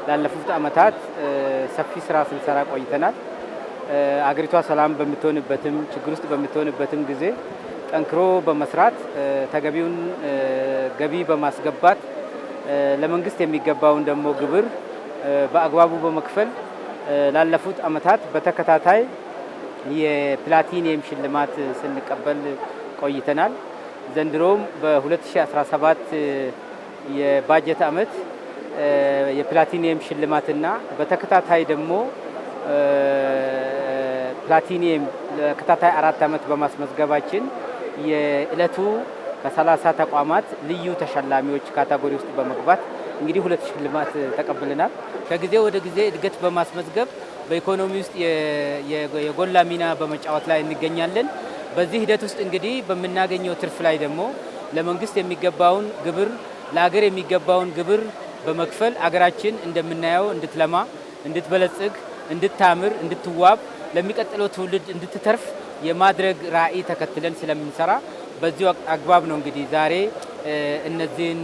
ላለፉት አመታት ሰፊ ስራ ስንሰራ ቆይተናል። አገሪቷ ሰላም በምትሆንበትም ችግር ውስጥ በምትሆንበትም ጊዜ ጠንክሮ በመስራት ተገቢውን ገቢ በማስገባት ለመንግስት የሚገባውን ደግሞ ግብር በአግባቡ በመክፈል ላለፉት አመታት በተከታታይ የፕላቲኒየም ሽልማት ስንቀበል ቆይተናል። ዘንድሮም በ2017 የባጀት አመት የፕላቲኒየም ሽልማትና በተከታታይ ደግሞ ፕላቲኒየም ለተከታታይ 4 አመት በማስመዝገባችን የዕለቱ ከ30 ተቋማት ልዩ ተሸላሚዎች ካቴጎሪ ውስጥ በመግባት እንግዲህ 2 ሽልማት ተቀብለናል። ከጊዜ ወደ ጊዜ እድገት በማስመዝገብ በኢኮኖሚ ውስጥ የጎላ ሚና በመጫወት ላይ እንገኛለን። በዚህ ሂደት ውስጥ እንግዲህ በምናገኘው ትርፍ ላይ ደግሞ ለመንግስት የሚገባውን ግብር ለሀገር የሚገባውን ግብር በመክፈል አገራችን እንደምናየው እንድትለማ፣ እንድትበለጽግ፣ እንድታምር፣ እንድትዋብ ለሚቀጥለው ትውልድ እንድትተርፍ የማድረግ ራዕይ ተከትለን ስለምንሰራ በዚህ አግባብ ነው እንግዲህ ዛሬ እነዚህን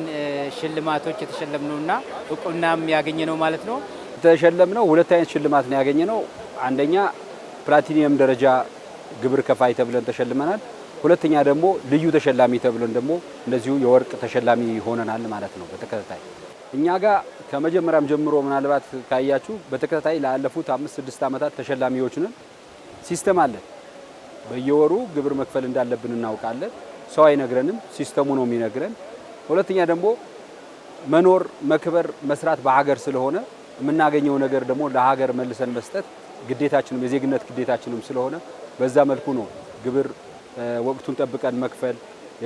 ሽልማቶች የተሸለምነውና እውቅናም ያገኘነው ማለት ነው። የተሸለምነው 2 አይነት ሽልማት ነው ያገኘነው። አንደኛ ፕላቲኒየም ደረጃ ግብር ከፋይ ተብለን ተሸልመናል። ሁለተኛ ደግሞ ልዩ ተሸላሚ ተብለን ደግሞ እንደዚሁ የወርቅ ተሸላሚ ሆነናል ማለት ነው። በተከታታይ እኛ ጋር ከመጀመሪያም ጀምሮ ምናልባት ካያችሁ በተከታታይ ላለፉት 5-6 አመታት ተሸላሚዎች ነን። ሲስተም አለ። በየወሩ ግብር መክፈል እንዳለብን እናውቃለን። ሰው አይነግረንም፣ ሲስተሙ ነው የሚነግረን። ሁለተኛ ደግሞ መኖር፣ መክበር፣ መስራት በሀገር ስለሆነ የምናገኘው ነገር ደግሞ ለሀገር መልሰን መስጠት ግዴታችንም የዜግነት ግዴታችንም ስለሆነ በዛ መልኩ ነው ግብር ወቅቱን ጠብቀን መክፈል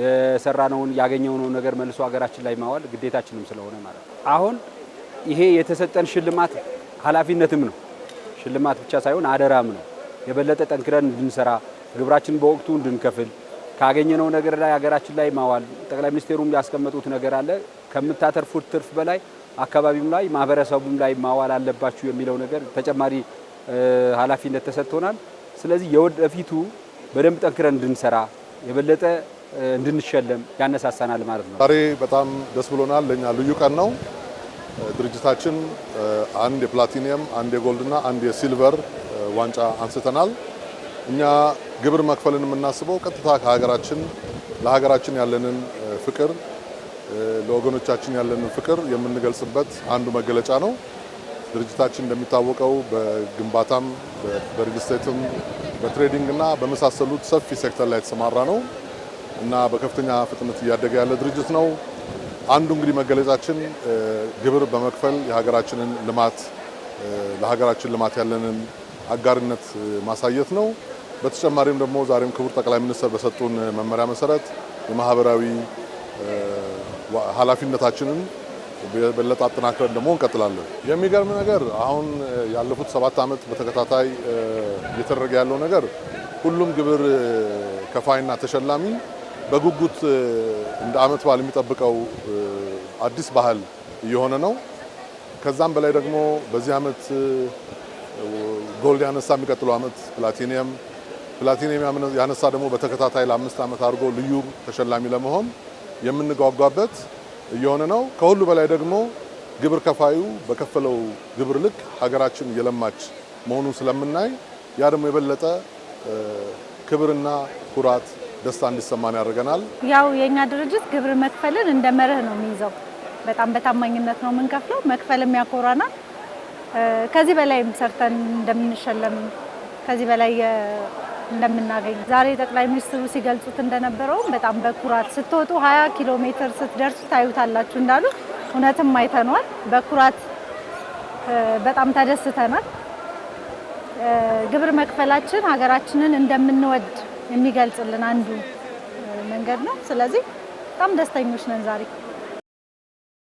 የሰራነውን ያገኘነው ነገር መልሶ ሀገራችን ላይ ማዋል ግዴታችንም ስለሆነ ማለት ነው። አሁን ይሄ የተሰጠን ሽልማት ኃላፊነትም ነው። ሽልማት ብቻ ሳይሆን አደራም ነው። የበለጠ ጠንክረን እንድንሰራ ግብራችን በወቅቱ እንድንከፍል ካገኘነው ነገር ላይ ሀገራችን ላይ ማዋል ጠቅላይ ሚኒስቴሩም ያስቀመጡት ነገር አለ። ከምታተርፉት ትርፍ በላይ አካባቢም ላይ ማህበረሰቡም ላይ ማዋል አለባችሁ የሚለው ነገር ተጨማሪ ኃላፊነት ተሰጥቶናል። ስለዚህ የወደፊቱ በደንብ ጠንክረን እንድንሰራ የበለጠ እንድንሸለም ያነሳሳናል ማለት ነው። ዛሬ በጣም ደስ ብሎናል። ለኛ ልዩ ቀን ነው። ድርጅታችን አንድ የፕላቲኒየም፣ አንድ የጎልድና አንድ የሲልቨር ዋንጫ አንስተናል። እኛ ግብር መክፈልን የምናስበው ቀጥታ ከሀገራችን ለሀገራችን ያለንን ፍቅር ለወገኖቻችን ያለንን ፍቅር የምንገልጽበት አንዱ መገለጫ ነው። ድርጅታችን እንደሚታወቀው በግንባታም በሪል ስቴትም በትሬዲንግ እና በመሳሰሉት ሰፊ ሴክተር ላይ የተሰማራ ነው እና በከፍተኛ ፍጥነት እያደገ ያለ ድርጅት ነው። አንዱ እንግዲህ መገለጫችን ግብር በመክፈል የሀገራችንን ልማት ለሀገራችን ልማት ያለንን አጋርነት ማሳየት ነው። በተጨማሪም ደግሞ ዛሬም ክቡር ጠቅላይ ሚኒስትር በሰጡን መመሪያ መሰረት የማህበራዊ ኃላፊነታችንን በለጣ አጠናክረን ደግሞ እንቀጥላለን። የሚገርም ነገር አሁን ያለፉት 7 አመት በተከታታይ እየተደረገ ያለው ነገር ሁሉም ግብር ከፋይና ተሸላሚ በጉጉት እንደ አመት በዓል የሚጠብቀው አዲስ ባህል እየሆነ ነው። ከዛም በላይ ደግሞ በዚህ አመት ጎልድ ያነሳ የሚቀጥለው አመት ፕላቲኒየም ያነሳ ደግሞ በተከታታይ ለ5 አመት አድርጎ ልዩ ተሸላሚ ለመሆን የምንጓጓበት እየሆነ ነው። ከሁሉ በላይ ደግሞ ግብር ከፋዩ በከፈለው ግብር ልክ ሀገራችን እየለማች መሆኑን ስለምናይ ያ ደግሞ የበለጠ ክብርና ኩራት ደስታ እንዲሰማን ያደርገናል። ያው የኛ ድርጅት ግብር መክፈልን እንደ መርህ ነው የሚይዘው። በጣም በታማኝነት ነው የምንከፍለው። መክፈልም ያኮራናል። ከዚህ በላይም ሰርተን እንደምንሸለም ከዚህ በላይ እንደምናገኝ ዛሬ ጠቅላይ ሚኒስትሩ ሲገልጹት እንደነበረው በጣም በኩራት ስትወጡ 20 ኪሎ ሜትር ስትደርሱ ታዩታላችሁ እንዳሉ እውነትም አይተናል። በኩራት በጣም ተደስተናል። ግብር መክፈላችን ሀገራችንን እንደምንወድ የሚገልጽልን አንዱ መንገድ ነው። ስለዚህ በጣም ደስተኞች ነን ዛሬ።